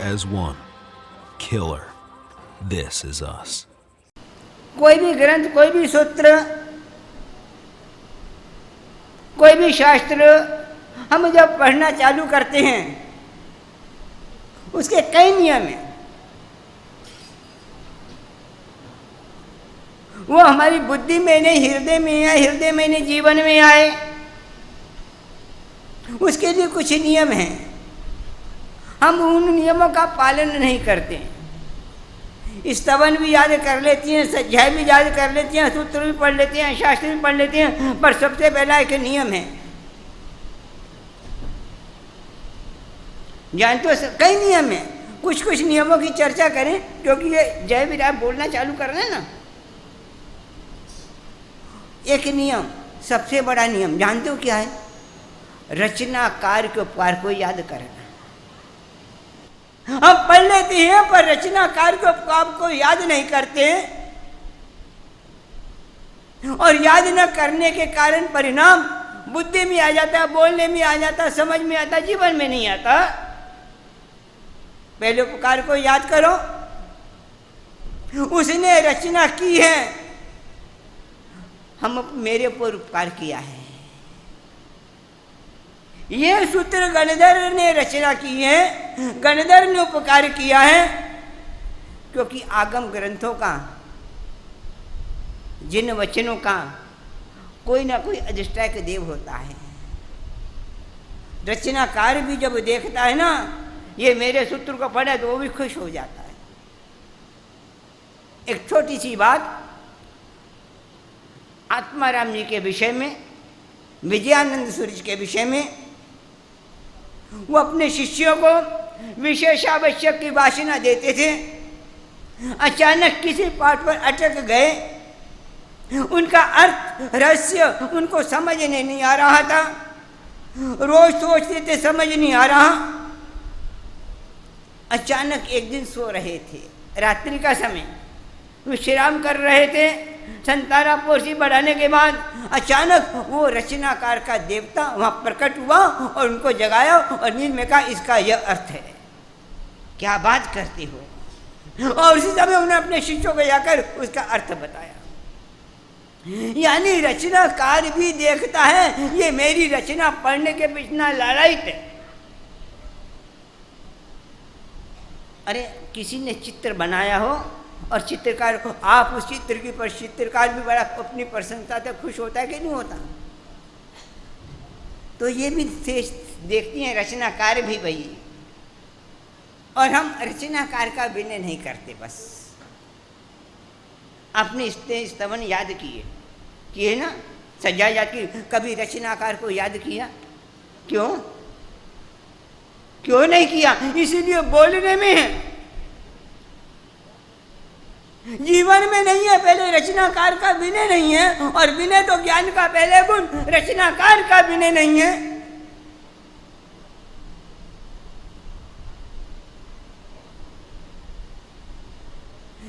as one. Killer. This is us. कोई भी ग्रंथ, कोई भी सूत्र, कोई भी शास्त्र हम जब पढ़ना चालू करते हैं उसके कई नियम हैं। वो हमारी बुद्धि में नहीं, हृदय में आए, हृदय में नहीं, जीवन में आए, उसके लिए कुछ नियम हैं। हम उन नियमों का पालन नहीं करते। स्तवन भी याद कर लेती हैं, स्वाध्याय भी याद कर लेती हैं, सूत्र भी पढ़ लेते हैं, शास्त्र भी पढ़ लेते हैं, पर सबसे पहला एक नियम है। जानते हो कई नियम हैं, कुछ कुछ नियमों की चर्चा करें, क्योंकि ये जय विराट बोलना चालू कर रहे हैं ना। एक नियम, सबसे बड़ा नियम जानते हो क्या है? रचनाकार के उपकार को याद करना। हम पढ़ लेते हैं पर रचनाकार के उपकार को याद नहीं करते, और याद न करने के कारण परिणाम बुद्धि में आ जाता, बोलने में आ जाता, समझ में आता, जीवन में नहीं आता। पहले उपकार को याद करो, उसने रचना की है, हम मेरे ऊपर उपकार किया है। ये सूत्र गणधर ने रचना की है, गणधर ने उपकार किया है, क्योंकि आगम ग्रंथों का, जिन वचनों का कोई ना कोई अधिष्ठायक देव होता है। रचनाकार भी जब देखता है ना ये मेरे सूत्र को पढ़े तो वो भी खुश हो जाता है। एक छोटी सी बात आत्माराम जी के विषय में, विजयानंद सूर्य के विषय में। वो अपने शिष्यों को विशेषावश्यक की वासना देते थे। अचानक किसी पाठ पर अटक गए, उनका अर्थ रहस्य उनको समझने नहीं आ रहा था, रोज सोचते थे समझ नहीं आ रहा। अचानक एक दिन सो रहे थे, रात्रि का समय, विश्राम कर रहे थे। संतारा पोषी बढ़ाने के बाद अचानक वो रचनाकार का देवता वहाँ प्रकट हुआ और उनको जगाया और नींद में कहा इसका यह अर्थ है। क्या बात करते हो? और उसी समय उन्होंने अपने शिष्यों को जाकर उसका अर्थ बताया। यानी रचनाकार भी देखता है ये मेरी रचना पढ़ने के पीछे लालायित है। अरे किसी ने चित्र बनाया हो और चित्रकार को आप उस चित्र की पर चित्रकार भी बड़ा अपनी प्रशंसा से खुश होता है कि नहीं होता? तो ये भी देखती हैं रचनाकार भी भाई, और हम रचनाकार का विनय नहीं करते। बस आपने स्तवन याद किए ना, सजा याद की, कभी रचनाकार को याद किया? क्यों नहीं किया? इसीलिए बोलने में है, जीवन में नहीं है। पहले रचनाकार का विनय नहीं है, और विनय तो ज्ञान का पहले गुण, रचनाकार का विनय नहीं है।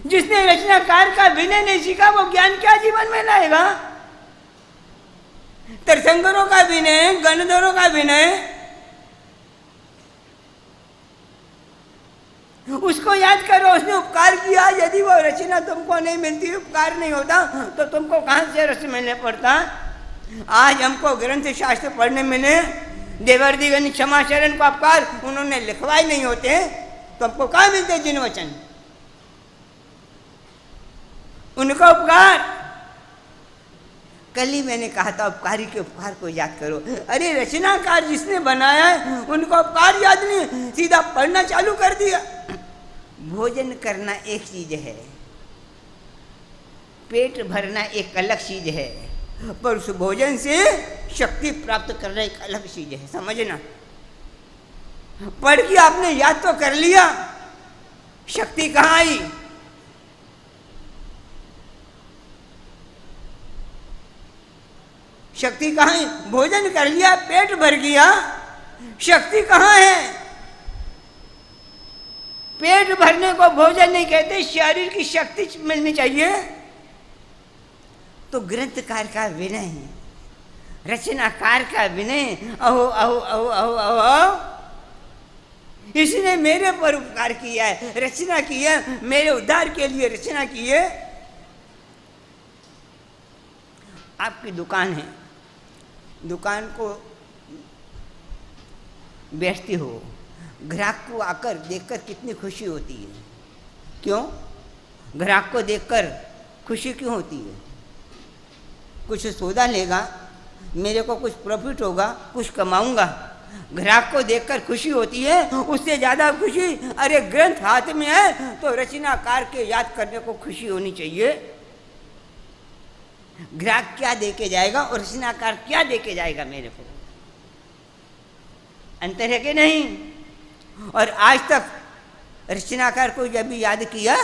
जिसने रचनाकार का विनय नहीं सीखा वो ज्ञान क्या जीवन में लाएगा? तीर्थंकरों का विनय, गणधरों का विनय, उसको याद करो, उसने उपकार किया। यदि वो रचना तुमको नहीं मिलती, उपकार नहीं होता, तो तुमको कहाँ से रस मिलने पड़ता? आज हमको ग्रंथ शास्त्र पढ़ने मिले, देवर्दिगन क्षमाचरण का उपकार उन्होंने लिखवाए नहीं होते, तो हमको कहाँ मिलते जिन वचन? उनका उपकार। कल ही मैंने कहा था उपकारी के उपकार को याद करो। अरे रचनाकार जिसने बनाया है उनका उपकार याद नहीं, सीधा पढ़ना चालू कर दिया। भोजन करना एक चीज है, पेट भरना एक अलग चीज है, पर उस भोजन से शक्ति प्राप्त करना एक अलग चीज है। समझना, पढ़ के आपने याद तो कर लिया, शक्ति कहाँ आई? शक्ति कहाँ है? भोजन कर लिया, पेट भर गया, शक्ति कहाँ है? पेट भरने को भोजन नहीं कहते, शरीर की शक्ति मिलनी चाहिए। तो ग्रंथकार का विनय है, रचनाकार का विनय, अहो अहो अहो अहो अहो, इसने मेरे पर उपकार किया है, रचना की है, मेरे उद्धार के लिए रचना की है। आपकी दुकान है, दुकान को बेचती हो, ग्राहक को आकर देखकर कितनी खुशी होती है। क्यों? ग्राहक को देखकर खुशी क्यों होती है? कुछ सौदा लेगा, मेरे को कुछ प्रॉफिट होगा, कुछ कमाऊंगा, ग्राहक को देखकर खुशी होती है। उससे ज़्यादा खुशी, अरे ग्रंथ हाथ में है तो रचनाकार के याद करने को खुशी होनी चाहिए। ग्राहक क्या दे के जाएगा और रचनाकार क्या दे के जाएगा मेरे को, अंतर है कि नहीं? और आज तक रचनाकार को जब भी याद किया,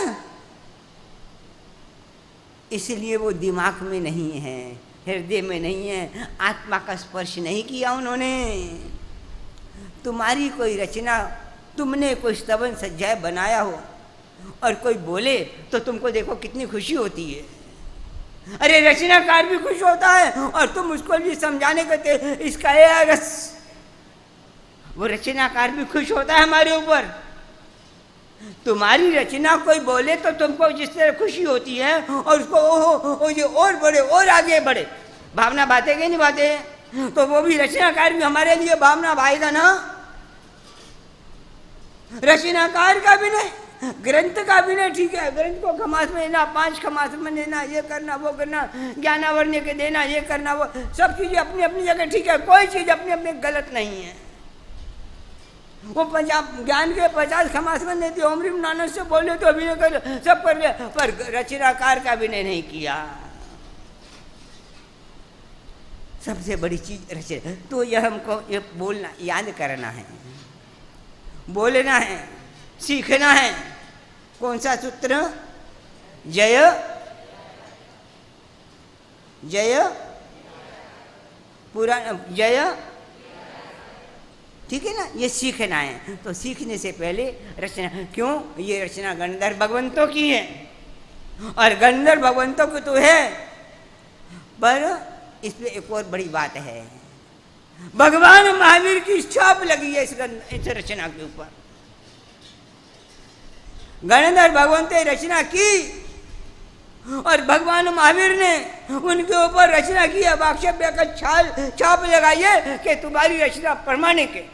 इसलिए वो दिमाग में नहीं है, हृदय में नहीं है, आत्मा का स्पर्श नहीं किया उन्होंने। तुम्हारी कोई रचना, तुमने कोई स्तवन सज्जाए बनाया हो और कोई बोले तो तुमको देखो कितनी खुशी होती है। अरे रचनाकार भी खुश होता है और तुम उसको भी समझाने के इसका रस, वो रचनाकार भी खुश होता है हमारे ऊपर। तुम्हारी रचना कोई बोले तो तुमको जिस तरह खुशी होती है और उसको ओहो ये और बढ़े और आगे बढ़े, भावना बातें कि नहीं बातें, तो वो भी रचनाकार भी हमारे लिए भावना भाएगा ना। रचनाकार का भी नहीं, ग्रंथ का भी नहीं, ठीक है, ग्रंथ को खमास में लेना, 5 खमास में लेना, ये करना वो करना, ज्ञानावरण्य के देना, ये करना वो, सब चीजें अपनी अपनी जगह ठीक है, कोई चीज अपनी अपनी गलत नहीं है। वो ज्ञान के 50 खमास में नहीं थे, ओमरीम नानक से बोले तो अभिनय कर सब कर लिया, पर रचनाकार का अभिनय नहीं किया। सबसे बड़ी चीज रचना। तो यह हमको ये बोलना, याद करना है, बोलना है, सीखना है। कौन सा सूत्र? जय जय पूरा जय, ठीक है ना, ये सीखना है। तो सीखने से पहले रचना, क्यों? ये रचना गंधर्व भगवंतों की है और गंधर्व भगवंतों की तो है, पर इसमें एक और बड़ी बात है, भगवान महावीर की छाप लगी है इस रचना के ऊपर। गणधर भगवंत ने रचना की और भगवान महावीर ने उनके ऊपर रचना की है, वाक्शव्य का छाप लगाई है कि तुम्हारी रचना प्रमाणिक है।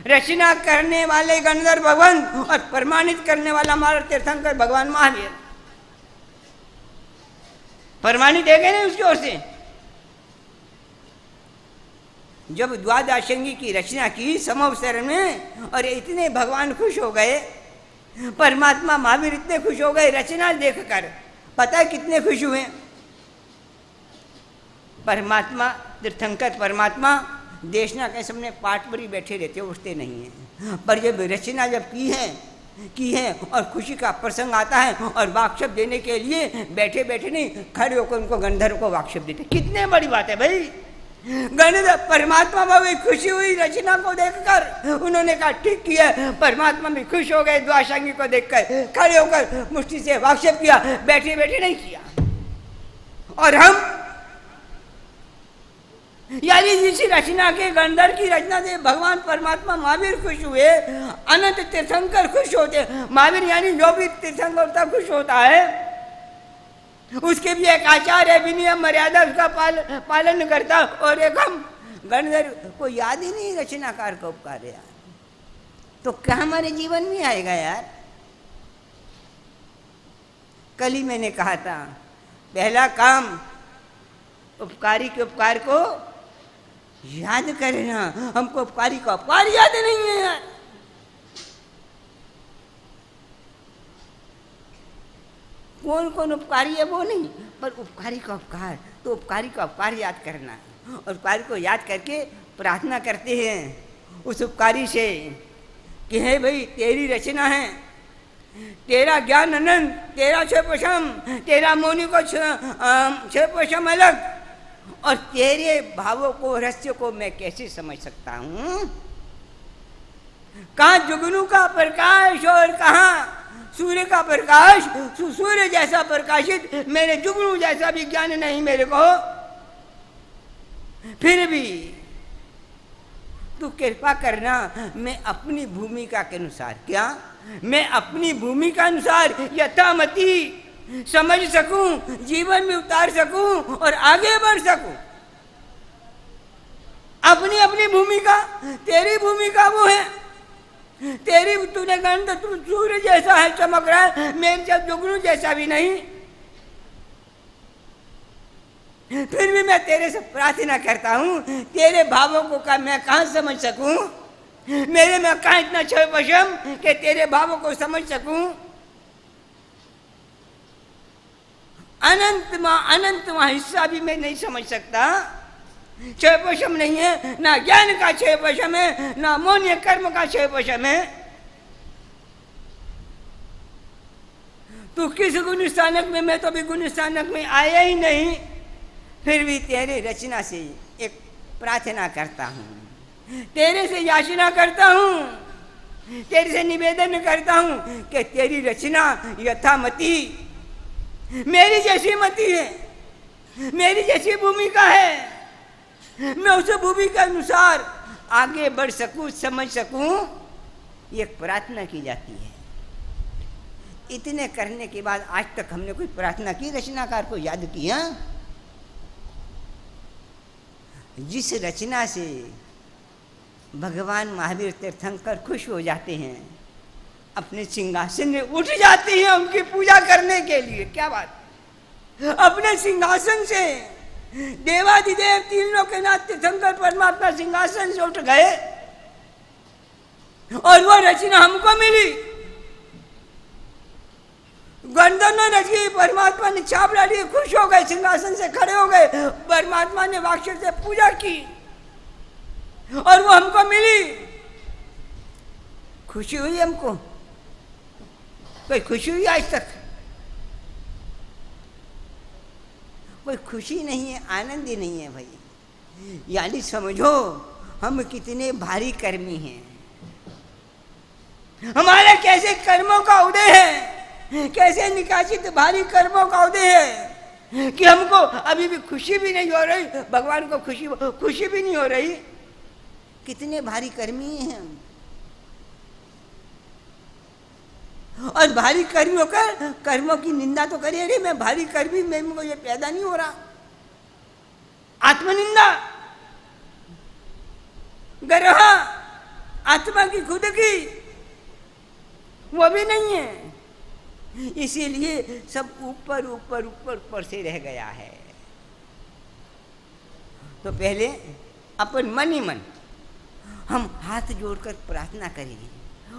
रचना करने वाले गणधर भगवान और प्रमाणित करने वाला हमारा तीर्थंकर भगवान महावीर, प्रमाणित है नहीं उसकी ओर से। जब द्वादशांगी की रचना की समवसर में, और इतने भगवान खुश हो गए, परमात्मा महावीर इतने खुश हो गए रचना देखकर, पता है कितने खुश हुए? परमात्मा तीर्थंकर परमात्मा देशना के सामने पाठ पर ही बैठे रहते, उठते नहीं हैं, पर जब रचना जब की है और खुशी का प्रसंग आता है और वाक्शब्द देने के लिए बैठे बैठे नहीं, खड़े होकर उनको गंधर्व को वाक्शब्द देते। कितने बड़ी बात है भाई। गणधर परमात्मा में भी खुशी हुई रचना को देखकर, उन्होंने कहा ठीक किया, परमात्मा भी खुश हो गए द्वादशांगी को देखकर, खड़े होकर मुष्टि से वाक्शब्द किया, बैठे बैठे नहीं किया। और हम यानी जिस रचना के गंधर्व की रचना से भगवान परमात्मा महावीर खुश हुए, अनंत तीर्थंकर खुश होते। महावीर यानी जो भी तीर्थंकर होता खुश होता है, उसके भी एक आचार है, विनय मर्यादा उसका पालन करता। और एक हम गणधर को याद ही नहीं रचनाकार का उपकार है यार, तो क्या हमारे जीवन में आएगा यार? कल ही मैंने कहा था, पहला काम उपकारी के उपकार को याद करना। हमको उपकारी का उपकार याद नहीं है यार। कौन कौन उपकारी है वो नहीं, पर उपकारी का उपकार, तो उपकारी का उपकार याद करना है। और उपकारी को याद करके प्रार्थना करते हैं उस उपकारी से कि हे भाई तेरी रचना है, तेरा ज्ञान अनंत, तेरा क्षपशम, तेरा मौनी को क्षपशम अलग, और तेरे भावों को रहस्य को मैं कैसे समझ सकता हूँ? कहाँ जुगनू का प्रकाश और कहाँ सूर्य का प्रकाश। सूर्य जैसा प्रकाशित, मेरे जुगनू जैसा भी ज्ञान नहीं मेरे को, फिर भी तू कृपा करना, मैं अपनी भूमिका के अनुसार, क्या मैं अपनी भूमिका अनुसार यथामति समझ सकूं, जीवन में उतार सकूं और आगे बढ़ सकूं। अपनी अपनी भूमिका, तेरी भूमिका वो है, तेरी तूने कहा तू सूर्य जैसा है, चमक रहा है, मेरे जब जुगनू जैसा भी नहीं। फिर भी मैं तेरे से प्रार्थना करता हूं, तेरे भावों को का मैं कहां समझ सकूं, मेरे में कहां इतना क्षय पशम कि तेरे भावों को समझ सकूं। अनंत मां हिस्सा भी मैं नहीं समझ सकता। क्षय पशम नहीं है, ना ज्ञान का क्षय पशम है, ना मौन्य कर्म का क्षय पशम है। तू किस गुण स्थानक में, मैं तो भी गुण स्थानक में आया ही नहीं, फिर भी तेरे रचना से एक प्रार्थना करता हूं, तेरे से याचना करता हूं, तेरे से निवेदन करता हूं कि तेरी रचना यथामति मेरी जैसी मति है, मेरी जैसी भूमिका है, मैं उस भूमिका के अनुसार आगे बढ़ सकूं, समझ सकूं, ये प्रार्थना की जाती है। इतने करने के बाद आज तक हमने कोई प्रार्थना की रचनाकार को याद किया? जिस रचना से भगवान महावीर तीर्थंकर खुश हो जाते हैं, अपने सिंहासन में उठ जाते हैं उनकी पूजा करने के लिए। क्या बात, अपने सिंहासन से देवादिदेव तीन लोकनाथ तीर्थंकर परमात्मा सिंहासन से उठ गए और वो रचना हमको मिली। गंधर्व रची, परमात्मा ने छाप डाली, खुश हो गए, सिंहासन से खड़े हो गए, परमात्मा ने वाक्य से पूजा की और वो हमको मिली। खुशी हुई हमको? कोई खुशी हुई आज तक? कोई खुशी नहीं है, आनंद ही नहीं है भाई। यानी समझो हम कितने भारी कर्मी हैं, हमारे कैसे कर्मों का उदय है, कैसे निकासित भारी कर्मों का उदय है कि हमको अभी भी खुशी भी नहीं हो रही, भगवान को खुशी भी नहीं हो रही। कितने भारी कर्मी हैं हम। और भारी कर्मी होकर कर्मों की निंदा तो करिए, अरे मैं भारी कर्मी, मेरे को ये पैदा नहीं हो रहा। आत्मनिंदा, गर्व, आत्मा की खुद की, वो भी नहीं है। इसीलिए सब ऊपर ऊपर ऊपर ऊपर से रह गया है। तो पहले अपन मन ही मन हम हाथ जोड़कर प्रार्थना करेंगे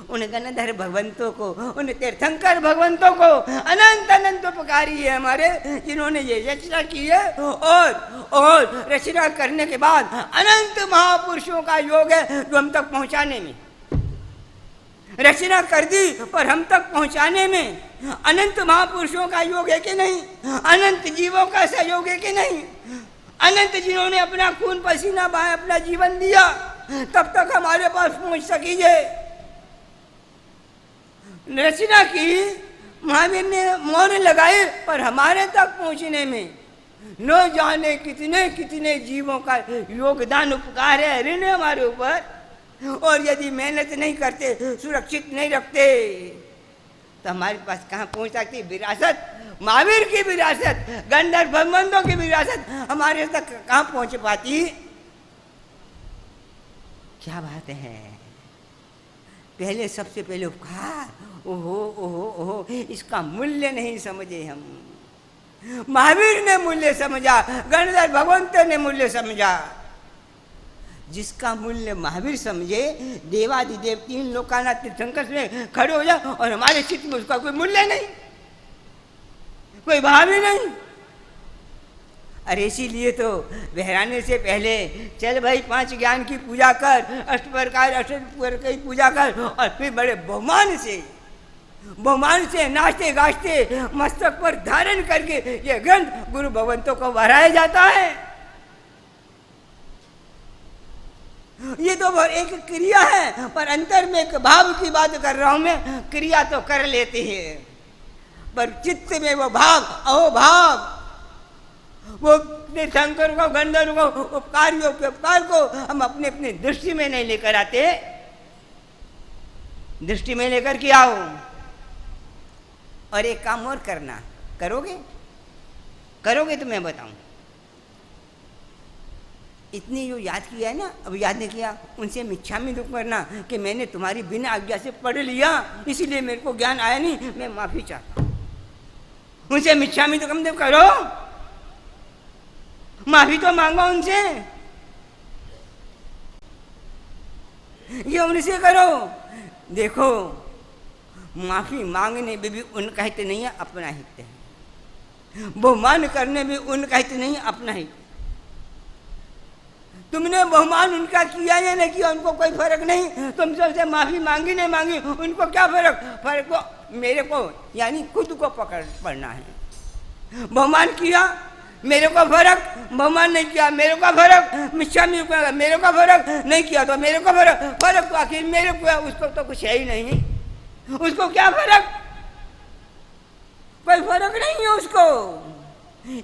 उन गणधर भगवंतों को, उन तीर्थंकर भगवंतों को, अनंत अनंत उपकारी है हमारे, जिन्होंने ये रचना की है। और रचना करने के बाद अनंत महापुरुषों का योग है जो हम तक पहुंचाने में, रचना कर दी पर हम तक पहुंचाने में अनंत महापुरुषों का योग है कि नहीं, अनंत जीवों का सहयोग है कि नहीं, अनंत जिन्होंने अपना खून पसीना बहाया, अपना जीवन दिया, तब तक हमारे पास पहुंच सकीजिए। रचना की, महावीर ने मोहर लगाए, पर हमारे तक पहुंचने में न जाने कितने कितने जीवों का योगदान उपकार है, ऋण है हमारे ऊपर। और यदि मेहनत नहीं करते, सुरक्षित नहीं रखते, तो हमारे पास कहाँ पहुंच सकती विरासत, महावीर की विरासत, गंधर्व भगवंतों की विरासत हमारे तक कहाँ पहुंच पाती। क्या बात है। पहले सबसे पहले उपकार, ओहो ओहो ओहो, इसका मूल्य नहीं समझे हम। महावीर ने मूल्य समझा, गणधर भगवंत ने मूल्य समझा। जिसका मूल्य महावीर समझे, देवादिदेव तीन लोकानाथ तीर्थंकर में खड़े हो जाए और हमारे चित्त में उसका कोई मूल्य नहीं, कोई भाव ही नहीं। अरे इसीलिए तो बहराने से पहले चल भाई 5 ज्ञान की पूजा कर, अष्ट प्रकार की पूजा कर, और फिर बड़े बहुमान से नाचते गाजते मस्तक पर धारण करके ये ग्रंथ गुरु भगवंतों को बढ़ाया जाता है। ये तो एक क्रिया है, पर अंतर में एक भाव की बात कर रहा हूं मैं। क्रिया तो कर लेते हैं, पर चित्त में वो भाव, अहो भाव, वो तीर्थंकर को, गंधर्व को, उपकारियों के उपकार को हम अपने अपनी दृष्टि में नहीं लेकर आते। दृष्टि में लेकर के आओ। और एक काम और करना, करोगे? करोगे तो मैं बताऊं। इतनी जो याद किया है ना, अब याद नहीं किया, उनसे मिच्छामी दुख करना कि मैंने तुम्हारी बिना आज्ञा से पढ़ लिया, इसीलिए मेरे को ज्ञान आया नहीं, मैं माफी चाहता हूं। उनसे मिच्छामी दुख हम करो, माफी तो मांगो उनसे, ये उनसे करो। देखो, माफी मांगने में भी उनका हित नहीं है, अपना हित है। बहुमान करने में उनका हित नहीं है, अपना हित। तुमने बहुमान उनका किया या नहीं किया, उनको कोई फर्क नहीं। तुम सबसे माफी मांगी नहीं मांगी, उनको क्या फर्क? फर्क को मेरे को यानी खुद को पकड़ पड़ना है। बहुमान किया, मेरे को फर्क। बहुमान नहीं किया, मेरे को फर्क। मिच्छामी को मेरे को फर्क, नहीं किया तो मेरे को फर्क। फर्क तो आखिर मेरे को है, उसको तो कुछ है ही नहीं। उसको क्या फर्क? कोई फर्क नहीं है उसको।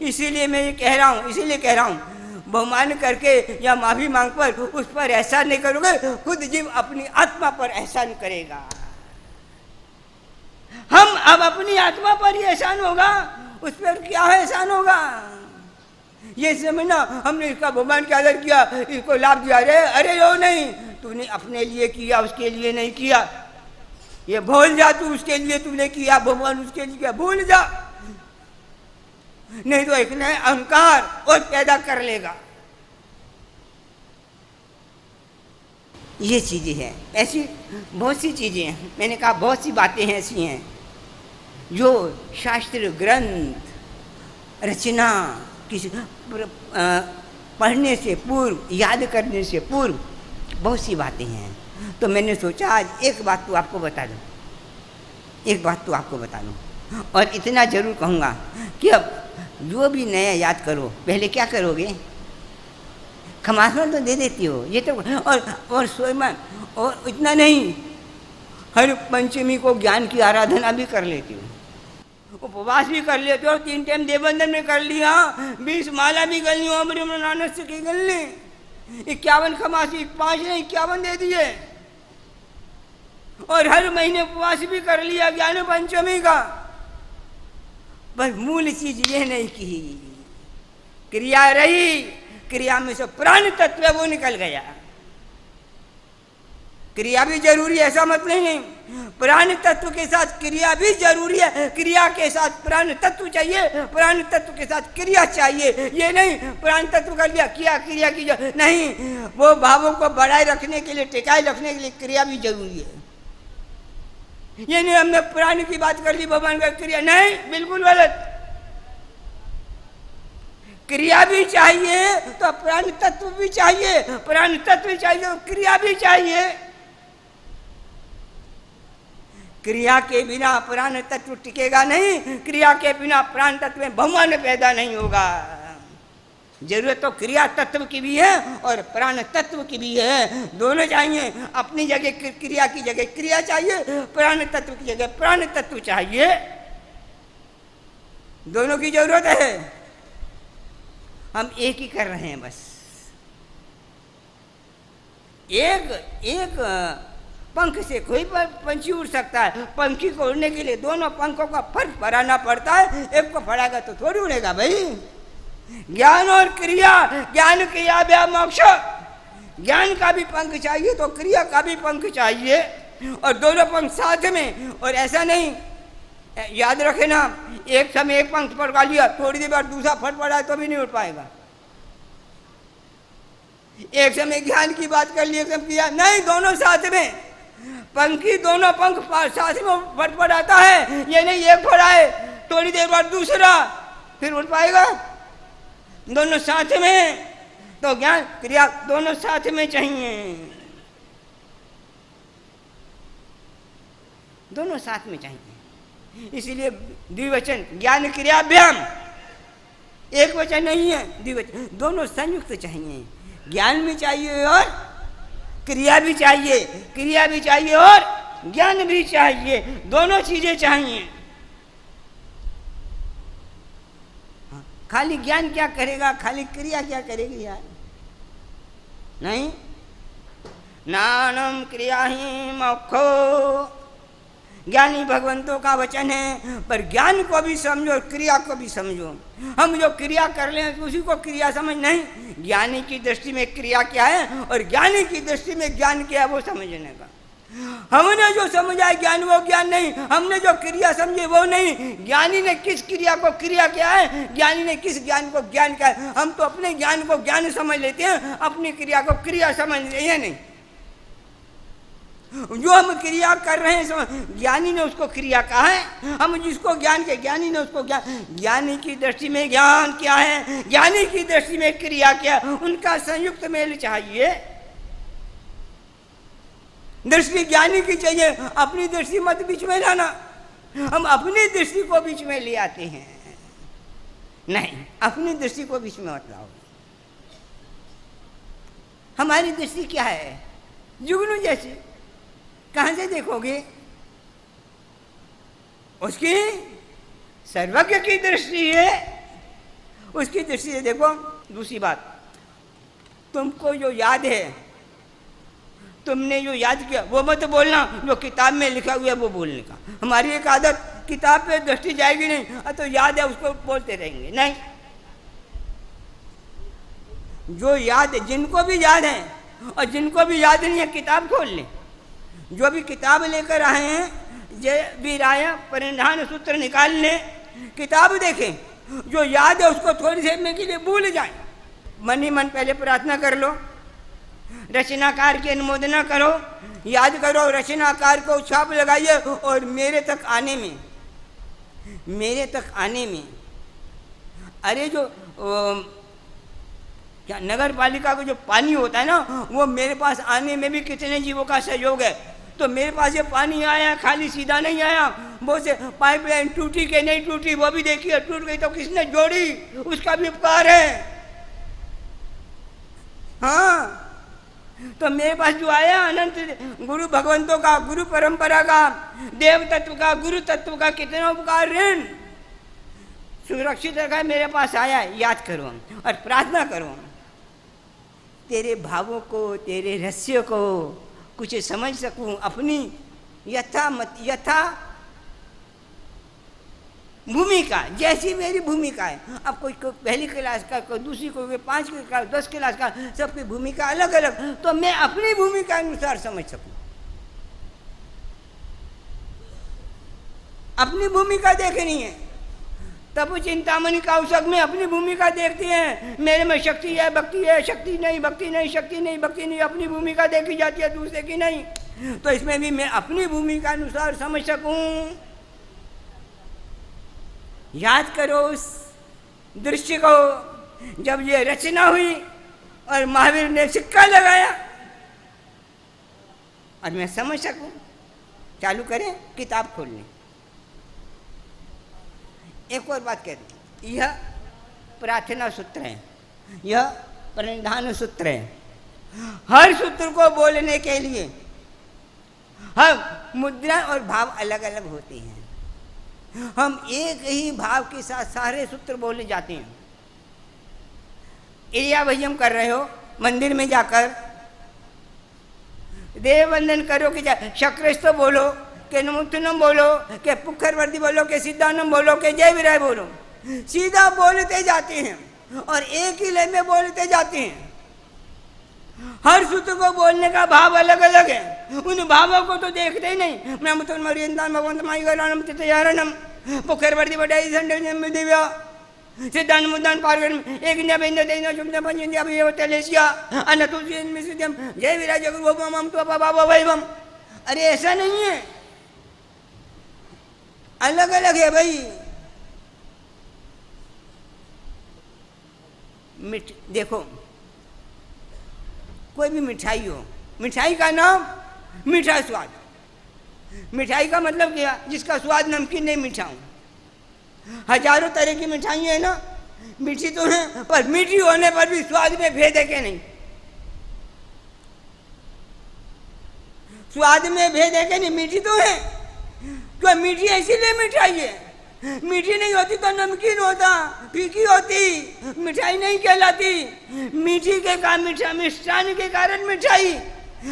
इसीलिए मैं ये कह रहा हूँ, इसीलिए कह रहा हूँ, बहुमान करके या माफी मांग पर उस पर एहसान नहीं करोगे, खुद जीव अपनी आत्मा पर एहसान करेगा। हम अब अपनी आत्मा पर ही एहसान होगा, उस पर क्या एहसान होगा? ये समझना, हमने इसका बहुमान का आदर किया, इसको लाभ दिया। अरे यो नहीं, तूने अपने लिए किया, उसके लिए नहीं किया। ये भूल जा, तू उसके लिए तूने किया, भगवान उसके लिए किया, भूल जा, नहीं तो एक नया अहंकार और पैदा कर लेगा। ये चीजें हैं, ऐसी बहुत सी चीजें हैं। मैंने कहा बहुत सी बातें हैं ऐसी हैं जो शास्त्र ग्रंथ रचना किसी पढ़ने से पूर्व, याद करने से पूर्व बहुत सी बातें हैं। तो मैंने सोचा आज एक बात तो आपको बता दूं, एक बात तो आपको बता दूं। और इतना जरूर कहूँगा कि अब जो भी नया याद करो, पहले क्या करोगे? खमासवन तो दे देती हो, ये तो, और स्वयं, और इतना नहीं, हर पंचमी को ज्ञान की आराधना भी कर लेती हो, उपवास भी कर लेते हो, 3 टाइम देवबंधन में कर लिया, 20 माला भी कर ली, अमृत की कर ली, 51 खमासी, 5 नहीं 51 दे दिए, और हर महीने उपवास भी कर लिया ज्ञान पंचमी का। बस मूल चीज ये नहीं की, क्रिया रही, क्रिया में से प्राण तत्व वो निकल गया। क्रिया भी जरूरी है, ऐसा मत नहीं, प्राण तत्व के साथ क्रिया भी जरूरी है। क्रिया के साथ प्राण तत्व चाहिए, प्राण तत्व के साथ क्रिया चाहिए। ये नहीं प्राण तत्व कर लिया, किया क्रिया की नहीं, वो भावों को बढ़ाए रखने के लिए, टिकाए रखने के लिए क्रिया भी जरूरी है। ये नहीं हमने प्राण की बात कर ली, भगवान का क्रिया नहीं, बिल्कुल गलत। क्रिया भी चाहिए तो प्राण तत्व भी चाहिए, प्राण तत्व चाहिए तो क्रिया भी चाहिए। क्रिया के बिना प्राण तत्व टिकेगा नहीं, क्रिया के बिना प्राण तत्व में भगवान पैदा नहीं होगा। जरूरत तो क्रिया तत्व की भी है और प्राण तत्व की भी है, दोनों चाहिए। अपनी जगह क्रिया की जगह क्रिया चाहिए, प्राण तत्व की जगह प्राण तत्व चाहिए, दोनों की जरूरत है। हम एक ही कर रहे हैं बस। एक पंख से कोई पंछी उड़ सकता है, पंखी को उड़ने के लिए दोनों पंखों का फर्क फराना पड़ता है, एक को फरागा तो थोड़ी उड़ेगा भाई। ज्ञान और क्रिया, ज्ञान क्रिया व्या मोक्ष, ज्ञान का भी पंख चाहिए तो क्रिया का भी पंख चाहिए, और दोनों पंख साथ में। और ऐसा नहीं, याद रखे ना, एक समय एक पंख फड़का लिया, थोड़ी देर बाद दूसरा फड़फड़ा तो भी नहीं उड़ पाएगा। एक समय ज्ञान की बात कर ली, एक समय किया नहीं, दोनों साथ में। पंखी दोनों पंख साथ में फड़फड़ाता है, ये नहीं एक फड़ाए थोड़ी देर बाद दूसरा, फिर उड़ पाएगा? दोनों साथ में। तो ज्ञान क्रिया दोनों साथ में चाहिए, दोनों साथ में चाहिए। इसीलिए द्विवचन ज्ञान क्रियाभ्याम, एक वचन नहीं है, द्विवचन, दोनों संयुक्त चाहिए। ज्ञान भी चाहिए और क्रिया भी चाहिए, क्रिया भी चाहिए और ज्ञान भी चाहिए, दोनों चीजें चाहिए। खाली ज्ञान क्या करेगा, खाली क्रिया क्या करेगी यार? नहीं, ज्ञानम क्रिया ही मोक्षो, ज्ञानी भगवंतों का वचन है। पर ज्ञान को भी समझो और क्रिया को भी समझो। हम जो क्रिया कर रहे हैं उसी को क्रिया समझ नहीं, ज्ञानी की दृष्टि में क्रिया क्या है और ज्ञानी की दृष्टि में ज्ञान क्या है वो समझने का। हमने जो समझा है ज्ञान वो ज्ञान नहीं, हमने जो क्रिया समझे वो नहीं। ज्ञानी ने किस क्रिया को क्रिया क्या है, ज्ञानी ने किस ज्ञान को ज्ञान क्या है। हम तो अपने ज्ञान को ज्ञान समझ लेते हैं, अपनी क्रिया को क्रिया समझ लेते हैं। नहीं, जो हम क्रिया कर रहे हैं ज्ञानी ने उसको क्रिया कहा है, हम जिसको ज्ञान के ज्ञानी ने उसको ज्ञान। ज्ञानी की दृष्टि में ज्ञान क्या है, ज्ञानी की दृष्टि में क्रिया क्या है, उनका संयुक्त मेल चाहिए। दृष्टि ज्ञानी की चाहिए, अपनी दृष्टि मत बीच में लाना। हम अपनी दृष्टि को बीच में ले आते हैं, नहीं, अपनी दृष्टि को बीच में मत लाओ। हमारी दृष्टि क्या है, जुगनू जैसी, कहां से देखोगे? उसकी सर्वज्ञ की दृष्टि है, उसकी दृष्टि से देखो। दूसरी बात, तुमको जो याद है, तुमने जो याद किया वो मत बोलना, जो किताब में लिखा हुआ है वो बोलने का। हमारी एक आदत, किताब पे दृष्टि जाएगी नहीं, तो याद है उसको बोलते रहेंगे। नहीं, जो याद है, जिनको भी याद है और जिनको भी याद नहीं है किताब खोल ले। जो भी किताब लेकर आए हैं, जय भी राय परिधान सूत्र निकाल लें, किताब देखें, जो याद है उसको थोड़ी देर में के लिए भूल जाए। मन ही मन पहले प्रार्थना कर लो, रचनाकार की अनुमोदना करो, याद करो, रचनाकार को छाप लगाइए। और मेरे तक आने में अरे जो क्या नगर पालिका का जो पानी होता है ना, वो मेरे पास आने में भी कितने जीवों का सहयोग है। तो मेरे पास ये पानी आया, खाली सीधा नहीं आया, वो से पाइपलाइन टूटी कि नहीं टूटी वो भी देखिए, टूट गई तो किसने जोड़ी, उसका भी उपकार है। हाँ, तो मेरे पास जो आया अनंत गुरु भगवंतों का, गुरु परंपरा का, देव तत्व का, गुरु तत्व का कितना उपकार ऋण सुरक्षित रखा है, मेरे पास आया। याद करो और प्रार्थना करो, तेरे भावों को, तेरे रहस्य को कुछ समझ सकूं, अपनी यथा भूमिका जैसी मेरी भूमिका है। अब कोई पहली क्लास का, कोई दूसरी, कोई 5 क्लास, 10 क्लास का, सबकी भूमिका अलग अलग, तो मैं अपनी भूमिका अनुसार समझ सकूं। अपनी भूमिका देखनी है, तब चिंतामणि का औसत में अपनी भूमिका देखते हैं। मेरे में शक्ति है, भक्ति है, शक्ति नहीं, भक्ति नहीं, शक्ति नहीं, भक्ति नहीं, अपनी भूमिका देखी जाती है, दूसरे की नहीं। तो इसमें भी मैं अपनी भूमिका अनुसार समझ सकूं। याद करो उस दृश्य को, जब ये रचना हुई और महावीर ने सिक्का लगाया, और मैं समझ सकूं। चालू करें, किताब खोल लें। एक और बात कह दूं, यह प्रार्थना सूत्र है, यह परिधान सूत्र है। हर सूत्र को बोलने के लिए हर मुद्रा और भाव अलग अलग होते हैं। हम एक ही भाव के साथ सारे सूत्र बोले जाते हैं। क्रिया भजन कर रहे हो, मंदिर में जाकर देव वंदन करो कि शक्रस्त बोलो, के नमुत्तनम बोलो, के पुखरवर्ती बोलो, के सिद्धानम बोलो, के जय विराय बोलो, सीधा बोलते जाते हैं और एक ही लय में बोलते जाते हैं। हर सूत्र को बोलने का भाव अलग अलग है, उन भावों को तो देखते ही नहीं। मैं मरियंदान भगवंत माई गरानम तितयारणम पुखरवर्ती बटाई संडम दिव्या सिद्धांत मुद्दान पार्गण एक इंद्रिया बेंद्र देना शुद्ध पंच इंद्रिया भी तेलेसिया अनतुल्य मिश्रितम जय विराय जगुरुवम तो बाबा वैभवम। अरे ऐसा नहीं है, अलग अलग है भाई। देखो, कोई भी मिठाई हो, मिठाई का नाम मीठा स्वाद। मिठाई का मतलब क्या, जिसका स्वाद नमकीन नहीं मीठा हो। हजारों तरह की मिठाई है ना, मीठी तो है, पर मीठी होने पर भी स्वाद में भेद है क्या? नहीं, स्वाद में भेद है क्या? नहीं, मीठी तो है, क्यों मीठी है इसीलिए मिठाई है। मीठी नहीं होती तो नमकीन होता, फीकी होती मिठाई नहीं कहलाती। मीठी के का मीठा मिष्ठान के कारण मिठाई।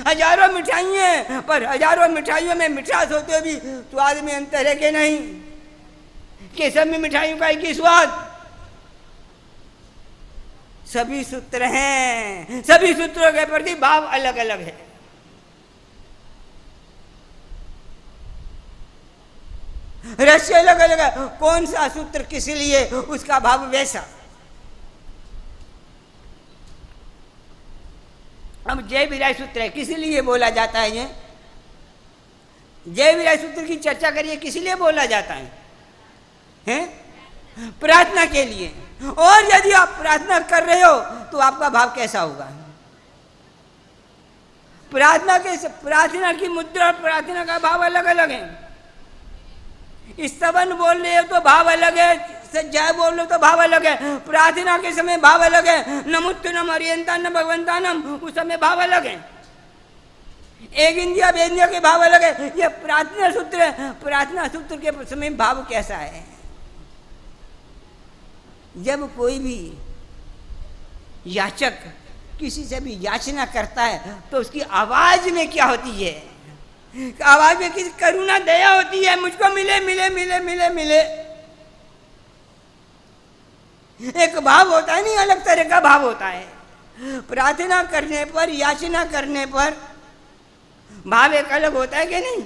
हजारों मिठाई हैं, पर हजारों मिठाइयों में मिठास होते भी स्वाद में अंतर है कि नहीं? कि सब में मिठाइयों का एक ही स्वाद? सभी सूत्र हैं, सभी सूत्रों के प्रति भाव अलग अलग है। रहस्य अलग अलग है। कौन सा सूत्र किस लिए, उसका भाव वैसा। अब जय विराय सूत्र है, किस लिए बोला जाता है? ये जय विराय सूत्र की चर्चा करिए, किस लिए बोला जाता है? हैं? प्रार्थना के लिए। और यदि आप प्रार्थना कर रहे हो तो आपका भाव कैसा होगा? प्रार्थना की मुद्रा, प्रार्थना का भाव अलग अलग है। स्तवन बोल रहे हो तो भाव अलग है, जय बोल रहे हो तो भाव अलग है। प्रार्थना के समय भाव अलग है। नमुत्तनम हरियंतानम भगवंतानम, उस समय भाव अलग है। एक इंदिया बेंदिया के भाव अलग है। ये प्रार्थना सूत्र है। प्रार्थना सूत्र के समय भाव कैसा है? जब कोई भी याचक किसी से भी याचना करता है तो उसकी आवाज में क्या होती है? आवाज में किसी करुणा दया होती है। मुझको मिले मिले मिले मिले मिले, एक भाव होता है, नहीं अलग तरह का भाव होता है। प्रार्थना करने पर, याचना करने पर भाव एक अलग होता है कि नहीं?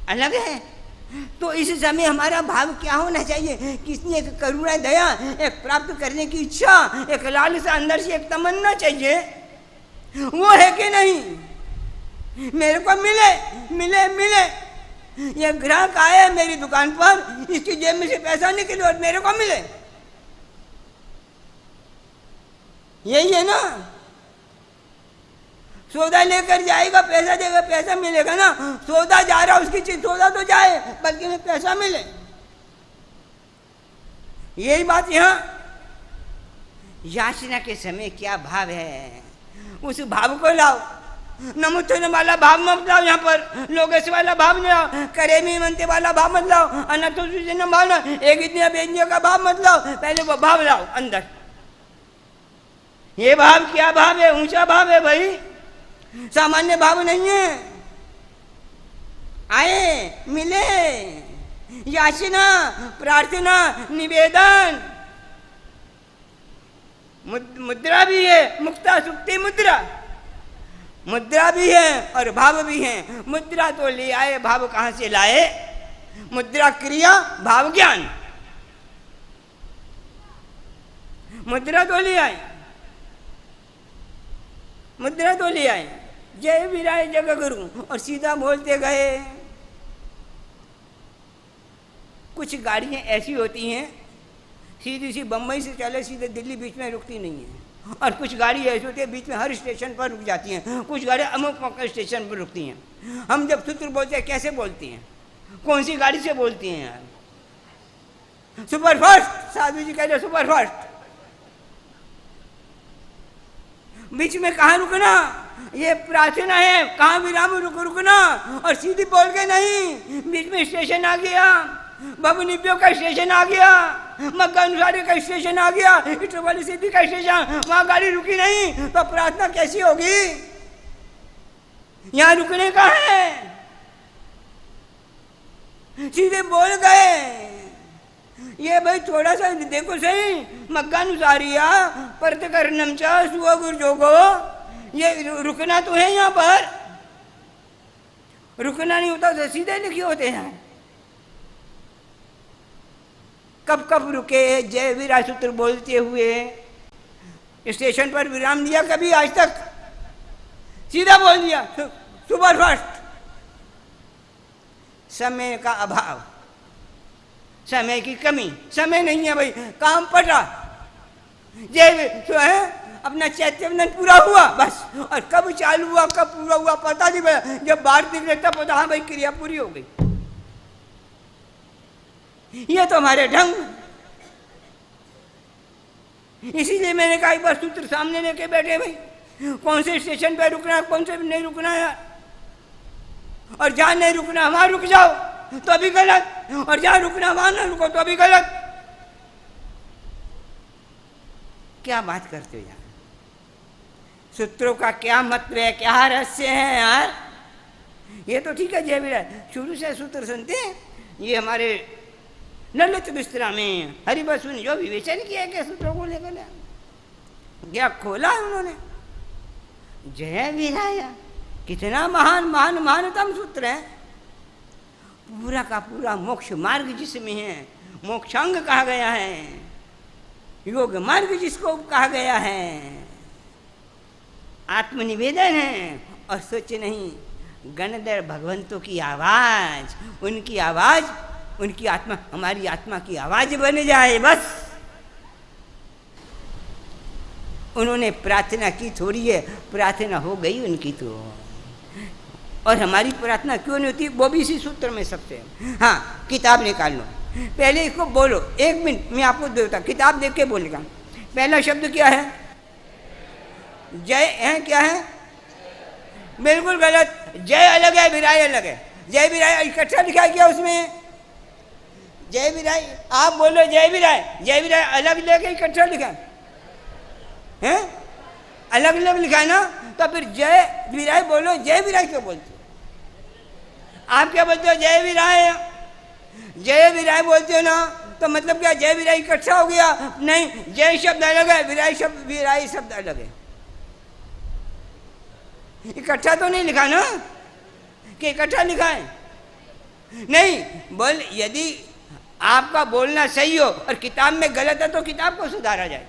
अलग है। तो इस समय हमारा भाव क्या होना चाहिए? किसने एक करुणा दया, एक प्राप्त करने की इच्छा, एक लालसा, अंदर से एक तमन्ना चाहिए, वो है कि नहीं? मेरे को मिले मिले मिले। ये ग्राहक आए मेरी दुकान पर, इसकी जेब में से पैसा निकले और मेरे को मिले, यही है ना? सौदा लेकर जाएगा, पैसा देगा, पैसा मिलेगा ना। सौदा जा रहा, उसकी चीज सौदा तो जाए, बल्कि में पैसा मिले। यही बात यहाँ याचना के समय क्या भाव है, उस भाव को लाओ। नमुत्थन वाला भाव मत लाओ, यहाँ पर लोगेश वाला भाव नहीं लाओ, करेमी मनते वाला भाव मत लाओ, अनंत भाव, एक इतने बेंजियों का भाव मत लाओ। पहले वो भाव लाओ अंदर। ये भाव क्या भाव है? ऊंचा भाव है भाई, सामान्य भाव नहीं है। आए, मिले, याचना, प्रार्थना, निवेदन, मुद्रा भी है, मुक्ता सुक्ति मुद्रा, मुद्रा भी है और भाव भी है। मुद्रा तो ले आए, भाव कहाँ से लाए? मुद्रा क्रिया, भाव ज्ञान। मुद्रा तो ले आए, मुद्रा तो ले आए। जय विराय जग गुरु, और सीधा बोलते गए। कुछ गाड़ियां ऐसी होती हैं सीधी सी बम्बई से चले सीधे दिल्ली, बीच में रुकती नहीं है। और कुछ गाड़ी ऐसी होती है बीच में हर स्टेशन पर रुक जाती हैं। कुछ गाड़ियाँ अमुक स्टेशन पर रुकती हैं। हम जब सूत्र बोलते हैं कैसे बोलती हैं? कौन सी गाड़ी से बोलती हैं यार? सुपर फास्ट, साधु जी कह रहे सुपर फास्ट। बीच में कहाँ रुकना? ये प्रार्थना है, कहाँ विराम रुकना, और सीधी बोल के नहीं। बीच में स्टेशन आ गया, भवनिव्यो का स्टेशन आ गया, मक्का अनुसारी का स्टेशन आ गया, इटवाली सिद्धि का स्टेशन, वहाँ गाड़ी रुकी नहीं तो प्रार्थना कैसी होगी? यहाँ रुकने का है, सीधे बोल गए। ये भाई थोड़ा सा देखो सही, मग्गानुसारिया परतकर्णम च सुअगुर्जोगो, ये रुकना तो है यहाँ पर। रुकना नहीं होता तो सीधे लिखे होते हैं। कब कब रुके जय विराय सूत्र बोलते हुए? स्टेशन पर विराम दिया कभी आज तक? सीधा बोल दिया, सुपर फास्ट। समय का अभाव, समय की कमी, समय नहीं है भाई, काम पड़ा। जय तो है अपना चैत्यवदन पूरा हुआ बस, और कब चालू हुआ कब पूरा हुआ पता नहीं। जब बाहर निकले तब पता, हाँ भाई क्रिया पूरी हो गई। ये तो हमारे ढंग। इसीलिए मैंने कहा एक बार सूत्र सामने लेके बैठे भाई, कौन से स्टेशन पे रुकना है, कौन से नहीं रुकना है। और जहां नहीं रुकना वहां रुक जाओ तो भी गलत, और जहां रुकना वहां ना रुको तो भी गलत। क्या बात करते हो यार? सूत्रों का क्या महत्व है, क्या रहस्य है यार? ये तो ठीक है जय विराय, शुरू से सूत्र सुनते हैं। ये हमारे ललित बिस्तरा में हरिबसु ने जो विवेचन किया क्या सूत्रों को लेकर, क्या खोला उन्होंने। जय विराय कितना महान महान महानतम सूत्र है। पूरा का पूरा मोक्ष मार्ग जिसमें है, मोक्षांग कहा गया है, योग मार्ग जिसको कहा गया है, आत्मनिवेदन है। और सोच नहीं, गणधर भगवंतों की आवाज, उनकी आवाज, उनकी आत्मा हमारी आत्मा की आवाज बन जाए बस। उन्होंने प्रार्थना की थोड़ी है, प्रार्थना हो गई उनकी तो। और हमारी प्रार्थना क्यों नहीं होती वो भी इसी सूत्र में सबसे। हाँ, किताब निकाल लो, पहले इसको बोलो। 1 मिनट मैं आपको देता, किताब देख के बोलेगा। पहला शब्द क्या है? जय है। क्या है? बिल्कुल गलत। जय अलग है, विराय अलग है। जय विराय इकट्ठा लिखा क्या उसमें? जय विराय, आप बोलो जय विराय, जय विराय अलग लेके इकट्ठा लिखा है? अलग अलग लिखा है ना, तो फिर जय विराय बोलो, जय विराय क्यों बोलते हो? आप क्या बोलते हो? जय विराय, जय विराय बोलते हो ना, तो मतलब क्या जय विराय इकट्ठा हो गया? नहीं, जय शब्द अलग है, विराय शब्द अलग है। इकट्ठा तो नहीं लिखा ना, कि इकट्ठा लिखा है? नहीं, बोल यदि आपका बोलना सही हो और किताब में गलत है तो किताब को सुधारा जाए।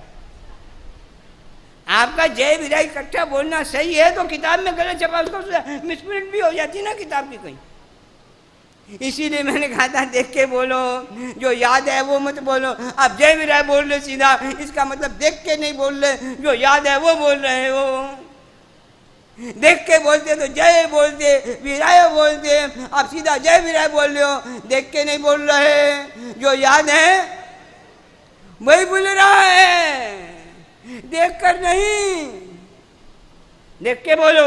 आपका जय विराय इकट्ठा बोलना सही है तो किताब में गलत छपा, उसको मिसप्रिंट भी हो जाती है ना किताब की कहीं। इसीलिए मैंने कहा था देख के बोलो, जो याद है वो मत बोलो। आप जय विराय बोल रहे सीधा, इसका मतलब देख के नहीं बोल रहे, जो याद है वो बोल रहे हो। देख के बोलते तो जय बोलते, विराय बोलते, आप सीधा जय विराय बोल रहे हो, देख के नहीं बोल रहे। जो याद है वही बोल रहा है, देख कर नहीं, देख के बोलो।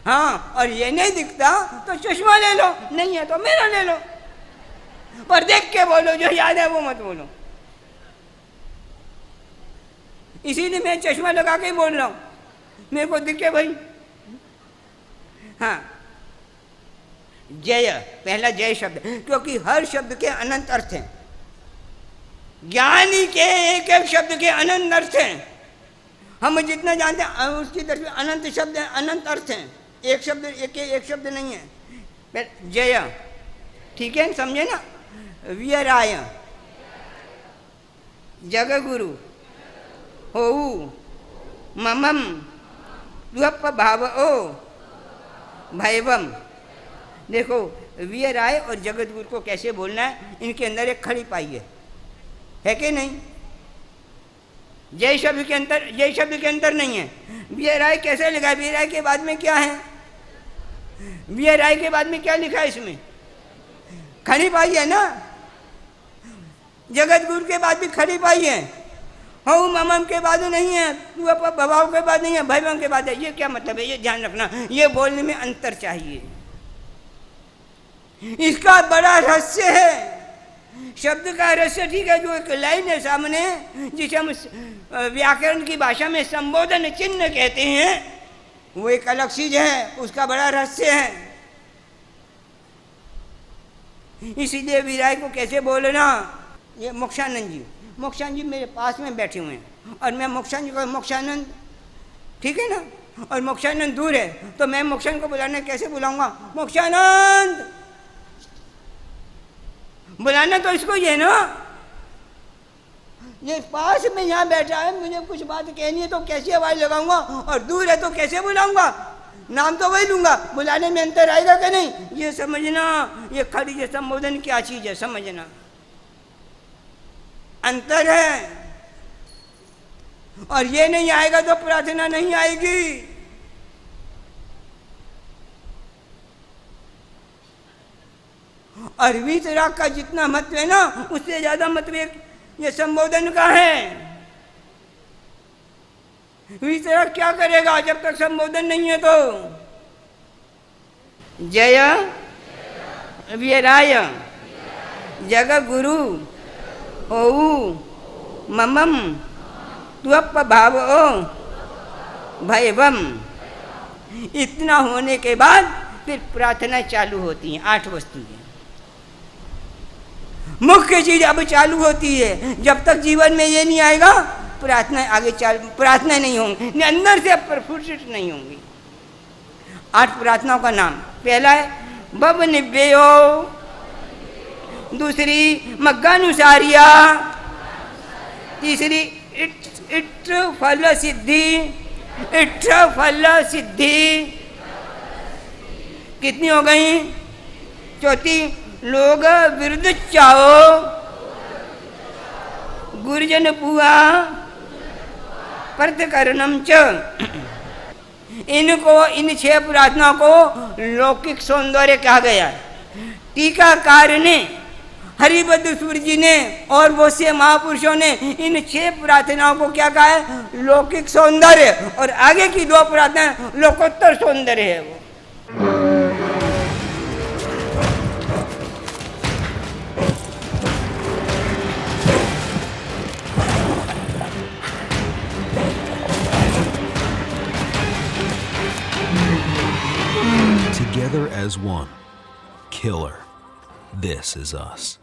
हाँ, और ये नहीं दिखता तो चश्मा ले लो, नहीं है तो मेरा ले लो, पर देख के बोलो, जो याद है वो मत बोलो। इसीलिए मैं चश्मा लगा के बोल रहा हूं, मेरे को दिखे भाई। हाँ, जय, पहला जय शब्द, क्योंकि हर शब्द के अनंत अर्थ हैं। ज्ञानी के एक एक शब्द के अनंत अर्थ हैं। हम जितना जानते हैं उसकी तरफ अनंत शब्द हैं, अनंत अर्थ हैं। एक शब्द एक शब्द नहीं है। जय, ठीक है, समझे ना? वीराय, जगगुरु, होऊ, ममम, द्वप भाव ओ, भैवम। देखो, वीराय और जगत गुरु को कैसे बोलना है, इनके अंदर एक खड़ी पाई है कि नहीं? जय शब्द के अंदर नहीं है। वीराय कैसे लिखा है? वीराय के बाद में क्या है? वीराय के बाद में क्या लिखा है? इसमें खड़ी पाई है ना। जगत गुरु के बाद भी खड़ी पाई है। हो ममम के बाद नहीं है, भवाव के बाद नहीं है, भैवम के बाद है। ये क्या मतलब है? ये ध्यान रखना, ये बोलने में अंतर चाहिए। इसका बड़ा रहस्य है। शब्द का रहस्य ठीक है, जो एक लाइन है सामने, जिसे हम व्याकरण की भाषा में संबोधन चिन्ह कहते हैं, वो एक अलग चीज है, उसका बड़ा रहस्य है। इसीलिए वीराय को कैसे बोलना। ये मोक्षानंद जी मेरे पास में बैठे हुए हैं, और मैं मोक्षानंद जी को मोक्षानंद, ठीक है ना, और मोक्षानंद दूर है, तो मैं मोक्षानंद को बुलाने कैसे बुलाऊंगा? मोक्षानंद बुलाना तो इसको ये ना, ये पास में यहाँ बैठा है, मुझे कुछ बात कहनी है तो कैसी आवाज लगाऊंगा, और दूर है तो कैसे बुलाऊंगा? नाम तो वही लूंगा, बुलाने में अंतर आएगा कि नहीं? ये समझना, ये खड़ी ये संबोधन क्या चीज है, समझना अंतर है। और ये नहीं आएगा तो प्रार्थना नहीं आएगी। और वीतराग का जितना महत्व है ना, उससे ज्यादा महत्व ये संबोधन का है। वीतराग क्या करेगा जब तक संबोधन नहीं है? तो जय वीराय जगगुरु ओऊ ममम त्वपभावो भैवम। इतना होने के बाद फिर प्रार्थना चालू होती है। 8 वस्तुएं मुख्य चीज अब चालू होती है। जब तक जीवन में ये नहीं आएगा प्रार्थना आगे प्रार्थना नहीं होंगी, अंदर से प्रफुल्लित नहीं होंगी। 8 प्रार्थनाओं का नाम, पहला है बब निव्यो, दूसरी मग्गानुसारिया, तीसरी इट्ठ फल सिद्धि, इट्ठ फल सिद्धि कितनी हो गई? चौथी लोग विरुद्ध चाहो, गुरुजन पुआ प्रतिकरणम च। इनको, इन 6 प्रार्थनाओं को लौकिक सौंदर्य कहा गया। टीकाकार ने, हरिभद्र सूरि जी ने और वो से महापुरुषों ने इन 6 प्रार्थनाओं को क्या कहा है? लौकिक सौंदर्य। और आगे की 2 प्रार्थना लोकोत्तर सौंदर्य है वो। Together as one. Killer. This is us.